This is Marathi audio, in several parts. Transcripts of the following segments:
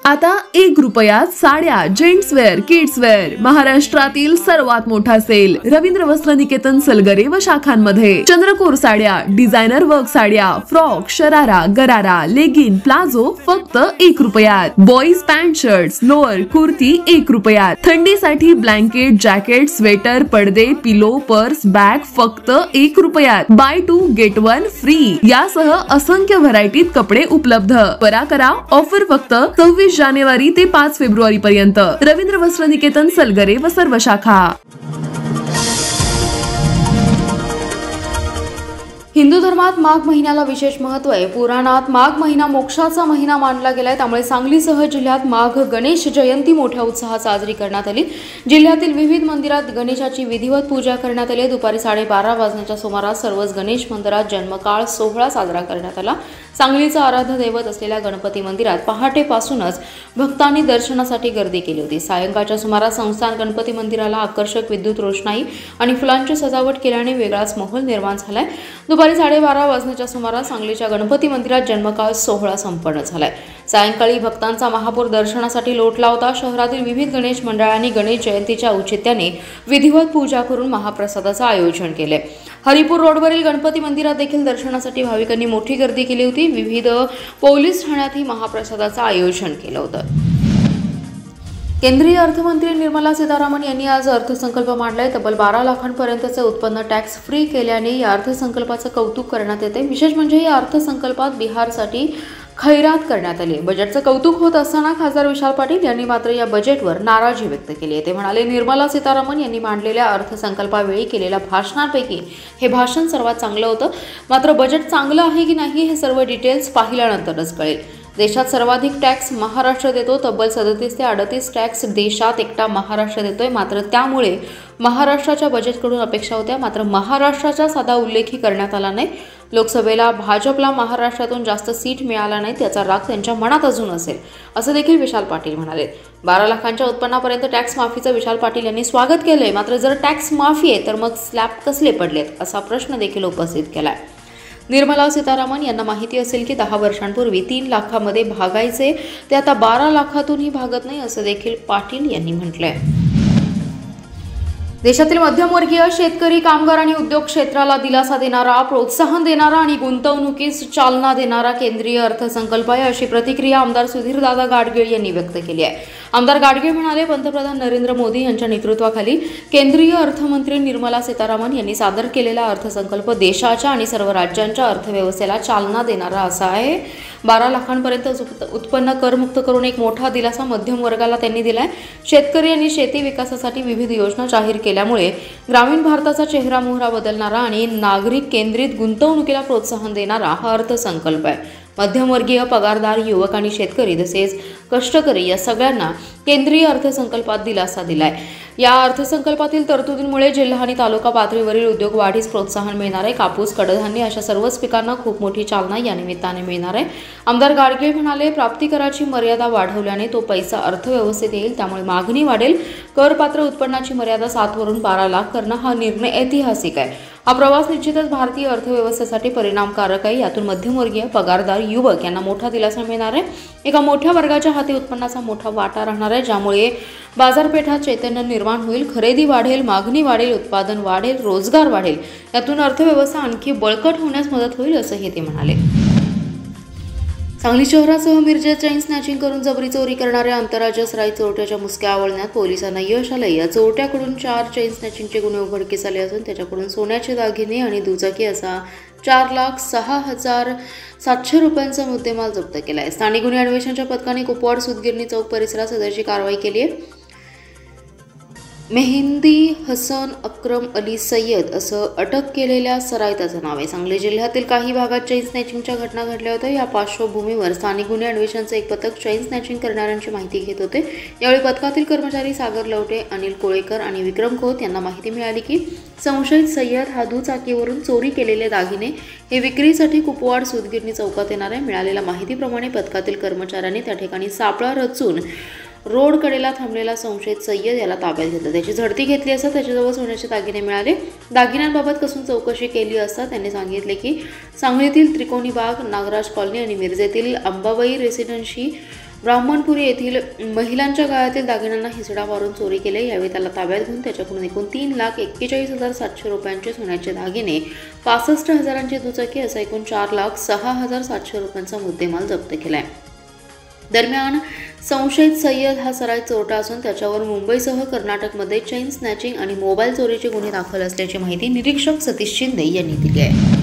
आता 1 रुपयात साड्या, जेंट्स वेअर, किड्स वेअर, महाराष्ट्रातील सर्वात मोठा सेल रवींद्र वस्त्र निकेतन सलगरे व शाखांमध्ये. चंद्रकोर साड्या, डिझायनर वर्क साड्या, फ्रॉक, शरारा, गरारा, लेगिन, प्लाझो फक्त 1 रुपयात. Boys pant shirts, lower, kurti 1 रुपयात. थंडीसाठी ब्लँकेट, जॅकेट, स्वेटर, पडदे, पिलो, पर्स, बॅग फक्त 1 रुपयात. बाय 2 गेट 1 फ्री यासह असंख्य व्हरायटीत कपडे उपलब्ध. परा करा, ऑफर फक्त 26 जानेवारी ते 5 फेब्रुवारी पर्यंत. रवींद्र वस्त्र निकेतन सलगरे व सर्व शाखा. हिंदू धर्मात माघ महिन्याला विशेष महत्त्व आहे. पुराणात माघ महिना मोक्षाचा महिना मानला गेलाय. त्यामुळे सांगलीसह जिल्ह्यात माघ गणेश जयंती मोठ्या उत्साहात साजरी करण्यात आली. जिल्ह्यातील विविध मंदिरात गणेशाची विधिवत पूजा करण्यात आली. दुपारी 12:30 वाजण्याच्या सुमारास सर्वच गणेश मंदिरात जन्मकाळ सोहळा साजरा करण्यात आला. सांगलीचं आराध्य दैवत असलेल्या गणपती मंदिरात पहाटेपासूनच भक्तांनी दर्शनासाठी गर्दी केली होती. सायंकाळच्या सुमारास संस्थान गणपती मंदिराला आकर्षक विद्युत रोषणाई आणि फुलांची सजावट केल्याने वेगळाच माहोल निर्माण झालाय. दुपारी 12:30 वाजण्याच्या सुमारास सांगलीच्या गणपती मंदिरात जन्मकाळ सोहळा संपन्न झालाय. सायंकाळी भक्तांचा महापूर दर्शनासाठी लोटला होता. शहरातील विविध गणेश मंडळांनी गणेश जयंतीच्या औचित्याने विधिवत पूजा करून महाप्रसादाचं आयोजन केले. हरिपूर रोडवरील गणपती मंदिरात देखील दर्शनासाठी भाविकांनी मोठी गर्दी केली होती. विविध पोलीस ठाण्यातही महाप्रसादाचं आयोजन केलं होतं. केंद्रीय अर्थमंत्री निर्मला सीतारामन यांनी आज अर्थसंकल्प मांडलाय. तब्बल 12 लाखांपर्यंतचे उत्पन्न टॅक्स फ्री केल्याने या अर्थसंकल्पाचं कौतुक करण्यात येते. विशेष म्हणजे या अर्थसंकल्पात बिहारसाठी खैरात करण्यात आली. बजेटचं कौतुक होत असताना खासदार विशाल पाटील यांनी मात्र या बजेटवर नाराजी व्यक्त केली आहे. ते म्हणाले, निर्मला सीतारामन यांनी मांडलेल्या अर्थसंकल्पावेळी केलेल्या भाषणांपैकी हे भाषण सर्वात चांगलं होतं. मात्र बजेट चांगलं आहे की नाही हे सर्व डिटेल्स पाहिल्यानंतरच कळेल. देशात सर्वाधिक टॅक्स महाराष्ट्र देतो. तब्बल 37 ते 38 टॅक्स देशात एकटा महाराष्ट्र देतोय. मात्र त्यामुळे महाराष्ट्राच्या बजेटकडून अपेक्षा होत्या. मात्र महाराष्ट्राचा साधा उल्लेखही करण्यात आला नाही. लोकसभेला भाजपला महाराष्ट्रातून जास्त सीट मिळाला नाही त्याचा राग त्यांच्या मनात अजून असेल असं देखील विशाल पाटील म्हणाले. 12 लाखांच्या उत्पन्नापर्यंत टॅक्स माफीचं विशाल पाटील यांनी स्वागत केलंय. मात्र जर टॅक्स माफी आहे तर मग स्लॅब कसले पडलेत असा प्रश्न देखील उपस्थित केलाय. निर्मला सीतारामन यांना माहिती असेल की 10 वर्षांपूर्वी 3 लाखामध्ये भागायचे ते आता 12 लाखातूनही भागत नाही असं देखील पाटील यांनी म्हटलंय. देशातील मध्यमवर्गीय शेतकरी, कामगार आणि उद्योग क्षेत्राला दिलासा देणारा, प्रोत्साहन देणारा आणि गुंतवणुकीस चालना देणारा केंद्रीय अर्थसंकल्प आहे अशी प्रतिक्रिया आमदार सुधीरदादा गाडगीळ यांनी व्यक्त केली आहे. आमदार गाडगीळ म्हणाले, पंतप्रधान नरेंद्र मोदी यांच्या नेतृत्वाखाली केंद्रीय अर्थमंत्री निर्मला सीतारामन यांनी सादर केलेला अर्थसंकल्प देशाच्या आणि सर्व राज्यांच्या अर्थव्यवस्थेला चालना देणारा असा आहे. 12 लाखांपर्यंत उत्पन्न करमुक्त करून एक मोठा दिलासा मध्यम वर्गाला त्यांनी दिलाय. शेतकरी आणि शेती विकासासाठी विविध योजना जाहीर केल्यामुळे ग्रामीण भारताचा चेहरा मोहरा बदलणारा आणि नागरिक केंद्रित गुंतवणुकीला प्रोत्साहन देणारा हा अर्थसंकल्प आहे. मध्यमवर्गीय, पगारदार, युवक आणि शेतकरी तसेच कष्टकरी या सगळ्यांना केंद्रीय अर्थसंकल्पात दिलासा दिलाय. या अर्थसंकल्पातील तरतुदींमुळे जिल्हा आणि तालुका पातळीवरील उद्योग वाढीस प्रोत्साहन मिळणार आहे. कापूस, कडधान्य अशा सर्वच पिकांना खूप मोठी चालना या निमित्ताने मिळणार आहे. आमदार गाडगीळ म्हणाले, प्राप्तिकराची मर्यादा वाढवल्याने तो पैसा अर्थव्यवस्थेत येईल. त्यामुळे मागणी वाढेल. करपात्र उत्पन्नाची मर्यादा 7 वरून 12 लाख करणं हा निर्णय ऐतिहासिक आहे. हा प्रवास निश्चितच भारतीय अर्थव्यवस्थेसाठी परिणामकारक आहे. यातून मध्यमवर्गीय, पगारदार, युवक यांना मोठा दिलासा मिळणार आहे. एका मोठ्या वर्गाच्या हाती उत्पन्नाचा मोठा वाटा राहणार आहे, ज्यामुळे बाजारपेठात चैतन्य निर्माण होईल. खरेदी वाढेल, मागणी वाढेल, उत्पादन वाढेल, रोजगार वाढेल. यातून अर्थव्यवस्था आणखी बळकट होण्यास मदत होईल असंही ते म्हणाले. सांगली शहरासह मिरजेत चेन स्नॅचिंग करून जबरी चोरी करणाऱ्या आंतरराज्य सराई चोरट्याच्या मुसक्या आवळण्यात पोलिसांना यश आलं. या चोरट्याकडून 4 चेन स्नॅचिंगचे गुन्हे उघडकीस आले असून त्याच्याकडून सोन्याचे दागिने आणि दुचाकी असा 4,06,700 रुपयांचा मुद्देमाल जप्त केला आहे. स्थानिक गुन्हे अन्वेषणाच्या पथकाने कुपवाड सुतगिरणी चौक परिसरात सदरची कारवाई केली आहे. मेहंदी हसन अक्रम अली सय्यद असं अटक केलेल्या सराईताचं नाव आहे. सांगली जिल्ह्यातील काही भागात चेन स्नॅचिंगच्या घटना घडल्या होत्या. या पार्श्वभूमीवर स्थानिक गुन्हे अन्वेषणाचं एक पथक चेन स्नॅचिंग करणाऱ्यांची माहिती घेत होते. यावेळी पथकातील कर्मचारी सागर लवटे, अनिल कोळेकर आणि विक्रम खोत यांना माहिती मिळाली की संशयित सय्यद हा दुचाकीवरून चोरी केलेले दागिने हे विक्रीसाठी कुपवाड सूतगिरणी चौकात येणार आहे. मिळालेल्या माहितीप्रमाणे पथकातील कर्मचाऱ्यांनी त्या ठिकाणी सापळा रचून रोड कडेला थांबलेला संशयित सय्यद याला ताब्यात घेतलं. त्याची झडती घेतली असता त्याच्याजवळ सोन्याचे दागिने मिळाले. दागिन्यांबाबत कसून चौकशी केली असता त्यांनी सांगितले की सांगलीतील त्रिकोणी बाग, नागराज कॉलनी आणि मिरजेतील अंबाबाई रेसिडेन्सी, ब्राह्मणपुरी येथील महिलांच्या गळ्यातील दागिन्यांना हिसडा मारून चोरी केले. यावेळी त्याला ताब्यात घेऊन त्याच्याकडून एकूण 3,41,700 रुपयांचे सोन्याचे दागिने, 65,000ची दुचाकी असा एकूण 4,06,700 रुपयांचा मुद्देमाल जप्त केलाय. दरम्यान संशयित सय्यद हा सराईत चोरटा असून त्याच्यावर मुंबईसह कर्नाटकमध्ये चेन स्नॅचिंग आणि मोबाईल चोरीचे गुन्हे दाखल असल्याची माहिती निरीक्षक सतीश शिंदे यांनी दिली आहे.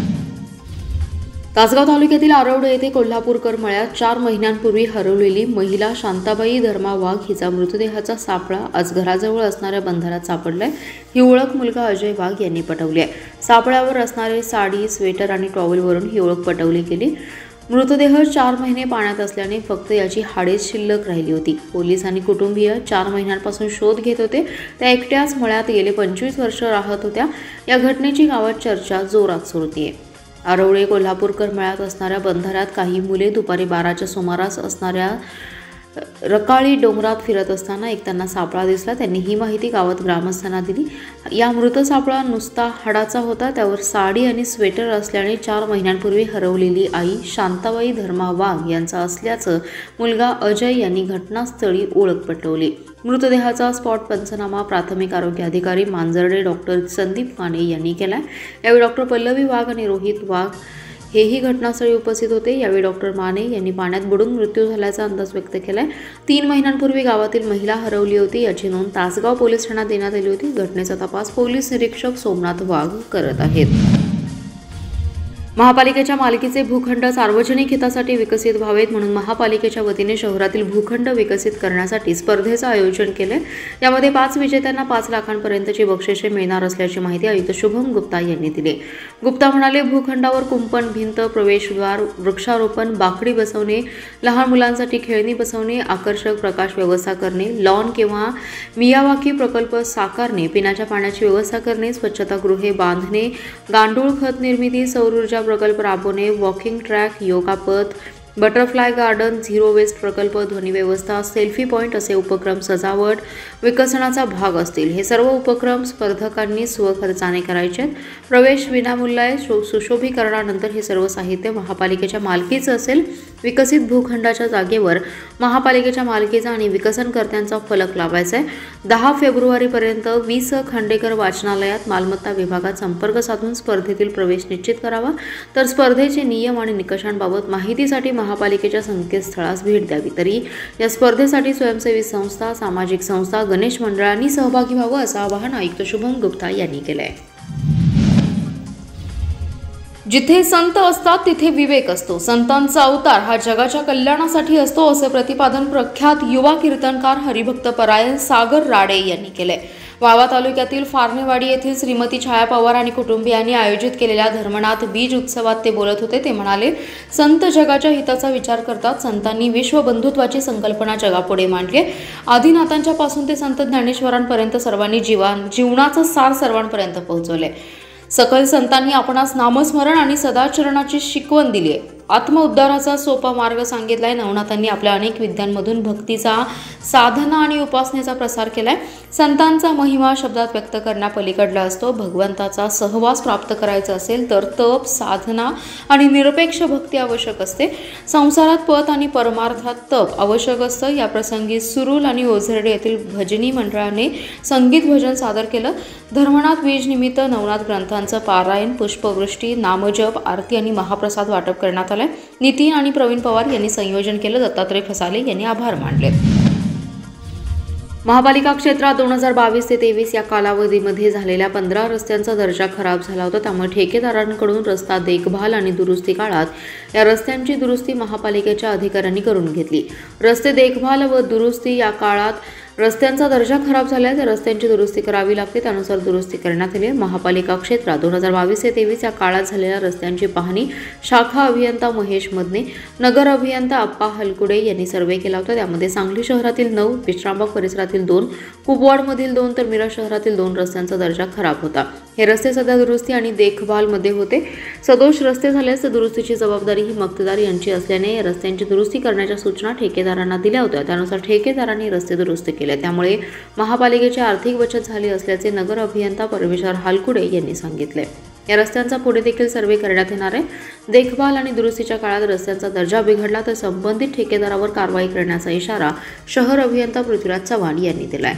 तासगाव तालुक्यातील आरवडे येथे कोल्हापूरकर मळ्यात 4 महिन्यांपूर्वी हरवलेली महिला शांताबाई धर्मा वाघ हिचा मृतदेहाचा सापळा आज घराजवळ असणाऱ्या बंधाऱ्यात सापडलाय. ही ओळख मुलगा अजय वाघ यांनी पटवली आहे. सापळ्यावर असणारे साडी, स्वेटर आणि टॉवेलवरून ही ओळख पटवली गेली. मृतदेह 4 महिने पाण्यात असल्याने फक्त याची हाडेच शिल्लक राहिली होती. पोलीस आणि कुटुंबीय 4 महिन्यांपासून शोध घेत होते. त्या एकट्याच मळ्यात गेले 25 वर्ष राहत होत्या. या घटनेची गावात चर्चा जोरात सुरतीये. आरवळे कोल्हापूरकर मळ्यात असणाऱ्या बंधाऱ्यात काही मुले दुपारी 12च्या सुमारास असणाऱ्या रकाळी डोंगरात फिरत असताना एक त्यांना सापळा दिसला. त्यांनी ही माहिती गावात ग्रामस्थांना दिली. या मृत सापळा नुसता हाडाचा होता. त्यावर साडी आणि स्वेटर असल्याने 4 महिन्यांपूर्वी हरवलेली आई शांताबाई धर्मा वाघ यांचा असल्याचं मुलगा अजय यांनी घटनास्थळी ओळख पटवली. मृतदेहाचा स्पॉट पंचनामा प्राथमिक आरोग्य अधिकारी मांजर्डे डॉक्टर संदीप काणे यांनी केलाय. यावेळी डॉक्टर पल्लवी वाघ आणि रोहित वाघ हेही घटनास्थळी उपस्थित होते. यावेळी डॉक्टर माने यांनी पाण्यात बुडून मृत्यू झाल्याचा अंदाज व्यक्त केलाय. 3 महिन्यांपूर्वी गावातील महिला हरवली होती. याची नोंद तासगाव पोलीस ठाण्यात देण्यात आली होती. घटनेचा तपास पोलीस निरीक्षक सोमनाथ वाघ करत आहेत. महापालिकेच्या मालकीचे भूखंड सार्वजनिक हितासाठी विकसित व्हावेत म्हणून महापालिकेच्या वतीने शहरातील भूखंड विकसित करण्यासाठी स्पर्धेचं आयोजन केले. यामध्ये 5 विजेत्यांना 5 लाखांपर्यंतची बक्षिसे मिळणार असल्याची माहिती आयुक्त शुभम गुप्ता यांनी दिली. गुप्ता म्हणाले, भूखंडावर कुंपण, भिंत, प्रवेशद्वार, वृक्षारोपण, बाकडी बसवणे, लहान मुलांसाठी खेळणी बसवणे, आकर्षक प्रकाश व्यवस्था करणे, लॉन किंवा मियावाकी प्रकल्प साकारणे, पिण्याच्या पाण्याची व्यवस्था करणे, स्वच्छतागृहे बांधणे, गांडूळ खत निर्मिती, सौर ऊर्जा प्रकल्प राबवणे, वॉकिंग ट्रॅक, योगा पथ, बटरफ्लाय गार्डन, झिरो वेस्ट प्रकल्प, ध्वनी व्यवस्था, सेल्फी पॉईंट असे उपक्रम सजावट विकसनाचा भाग असतील. हे सर्व उपक्रम स्पर्धकांनी स्वखर्चाने करायचे. प्रवेश विनामूल्य आहे. सुशोभीकरणानंतर हे सर्व साहित्य महापालिकेच्या मालकीचं असेल. विकसित भूखंडाच्या जागेवर महापालिकेच्या मालकीचा आणि विकसनकर्त्यांचा फलक लावायचा आहे. 10 फेब्रुवारीपर्यंत 20 खांडेकर वाचनालयात मालमत्ता विभागात संपर्क साधून स्पर्धेतील प्रवेश निश्चित करावा. तर स्पर्धेचे नियम आणि निकषांबाबत माहितीसाठी महापालिकेच्या संकेतस्थळास भेट द्यावी. तरी या स्पर्धेसाठी स्वयंसेवी संस्था, सामाजिक संस्था, गणेश मंडळांनी सहभागी व्हावं असं आवाहन आयुक्त शुभम गुप्ता यांनी केलं आहे. जिथे संत असतात तिथे विवेक असतो. संतांचा अवतार हा जगाच्या कल्याणासाठी असतो असे प्रतिपादन प्रख्यात युवा कीर्तनकार हरिभक्त परायण सागर राडे यांनी केले. वावा तालुक्यातील फारणेवाडी येथील श्रीमती छाया पवार आणि कुटुंबियांनी आयोजित केलेल्या धर्मनाथ बीज उत्सवात ते बोलत होते. ते म्हणाले, संत जगाच्या हिताचा विचार करतात. संतांनी विश्व बंधुत्वाची संकल्पना जगापुढे मांडली. आदिनाथांच्या पासून ते संत ज्ञानेश्वरांपर्यंत सर्वांनी जीवनाचं सार सर्वांपर्यंत पोहोचवले. सकल संतांनी आपणास नामस्मरण आणि सदाचरणाची शिकवण दिली आहे. आत्मउद्धाराचा सोपा मार्ग सांगितलाय. नवनाथांनी आपल्या अनेक विद्यांमधून भक्तीचा, साधना आणि उपासनेचा प्रसार केलाय. संतांचा महिमा शब्दात व्यक्त करण्यापलीकडला असतो. भगवंताचा सहवास प्राप्त करायचा असेल तर तप, साधना आणि निरपेक्ष भक्ती आवश्यक असते. संसारात पत आणि परमार्थात तप आवश्यक असतं. या प्रसंगी सुरुल आणि ओझरडे येथील भजनी मंडळाने संगीत भजन सादर केलं. धर्मनाथ बीज निमित्त नवनाथ ग्रंथांचं पारायण, पुष्पवृष्टी, नामजप, आरती आणि महाप्रसाद वाटप करण्यात आलं. नितीन आणि प्रवीण पवार यांनी संयोजन केलं. दत्तात्रय फसाले यांनी आभार मानले. महापालिका क्षेत्रात 2022 ते 23 या कालावधीमध्ये झालेल्या 15 रस्त्यांचा दर्जा खराब झाला होता. त्यामुळे ठेकेदारांकडून रस्ता देखभाल आणि दुरुस्ती काळात या रस्त्यांची दुरुस्ती महापालिकेच्या अधिकाऱ्यांनी करून घेतली. रस्ते देखभाल व दुरुस्ती या काळात रस्त्यांचा दर्जा खराब झाल्यास या रस्त्यांची दुरुस्ती करावी लागते. त्यानुसार दुरुस्ती करण्यात आली. महापालिका क्षेत्रात 2022 ते 23 या काळात झालेल्या रस्त्यांची पाहणी शाखा अभियंता महेश मदने, नगर अभियंता अप्पा हलकुडे यांनी सर्वे केला होता. त्यामध्ये सांगली शहरातील 9, विश्रामबाग परिसरातील 2, कुपवाडमधील 2 तर मिरज शहरातील 2 रस्त्यांचा दर्जा खराब होता. हे रस्ते सध्या दुरुस्ती आणि देखभालमध्ये होते. सदोष रस्ते झाल्यास दुरुस्तीची जबाबदारी ही मक्तेदार यांची असल्याने या रस्त्यांची दुरुस्ती करण्याच्या सूचना ठेकेदारांना दिल्या होत्या. त्यानुसार ठेकेदारांनी रस्ते दुरुस्त केले. त्यामुळे महापालिकेची आर्थिक बचत झाली असल्याचे नगर अभियंता परमेश्वर हालकुडे यांनी सांगितले. या रस्त्यांचा पुढे देखील सर्वे करण्यात येणार आहे. देखभाल आणि दुरुस्तीच्या काळात रस्त्यांचा दर्जा बिघडला तर संबंधित ठेकेदारावर कारवाई करण्याचा इशारा शहर अभियंता पृथ्वीराज चव्हाण यांनी दिलाय.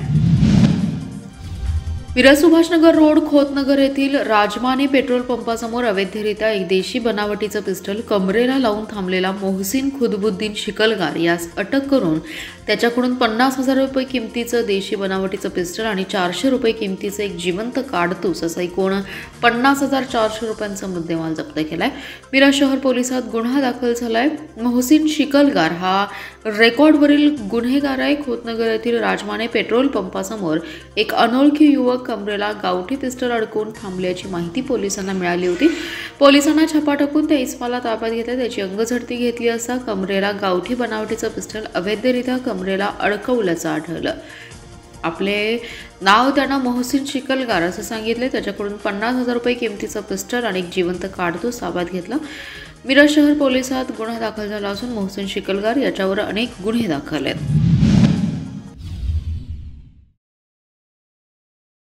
मिरज सुभाषनगर रोड खोतनगर येथील राजमाने पेट्रोल पंपासमोर अवैधरित्या एक देशी बनावटीचं पिस्टल कमरेला लावून थांबलेला मोहसिन खुदबुद्दीन शिकलगार यास अटक करून त्याच्याकडून 50,000 रुपये किमतीचं देशी बनावटीचं पिस्टल आणि 400 रुपये किमतीचं एक जिवंत काडतूस असा एकूण 50,400 रुपयांचा मुद्देमाल जप्त केलाय. मिरज शहर पोलिसात गुन्हा दाखल झालाय. मोहसिन शिकलगार हा रेकॉर्डवरील गुन्हेगार आहे. खोतनगर येथील राजमाने पेट्रोल पंपासमोर एक अनोळखी युवक कमरेला गावठी पिस्टल अडकवून थांबल्याची माहिती पोलिसांना मिळाली होती. पोलिसांना छापा टाकून त्या इस्माला ताब्यात घेतले. त्याची अंगझडती घेतली असता कमरेला गावठी बनावटीचं पिस्टल अवैधरित्या कमरेला अडकवल्याचं आढळलं. आपले नाव त्यांना मोहसिन शिकलगार असं सांगितले. त्याच्याकडून 50,000 रुपये किमतीचं पिस्टल आणि एक जिवंत काडतूस ताब्यात घेतला. मिरज शहर पोलिसात गुन्हा दाखल झाला असून मोहसिन शिकलगार याच्यावर अनेक गुन्हे दाखल आहेत.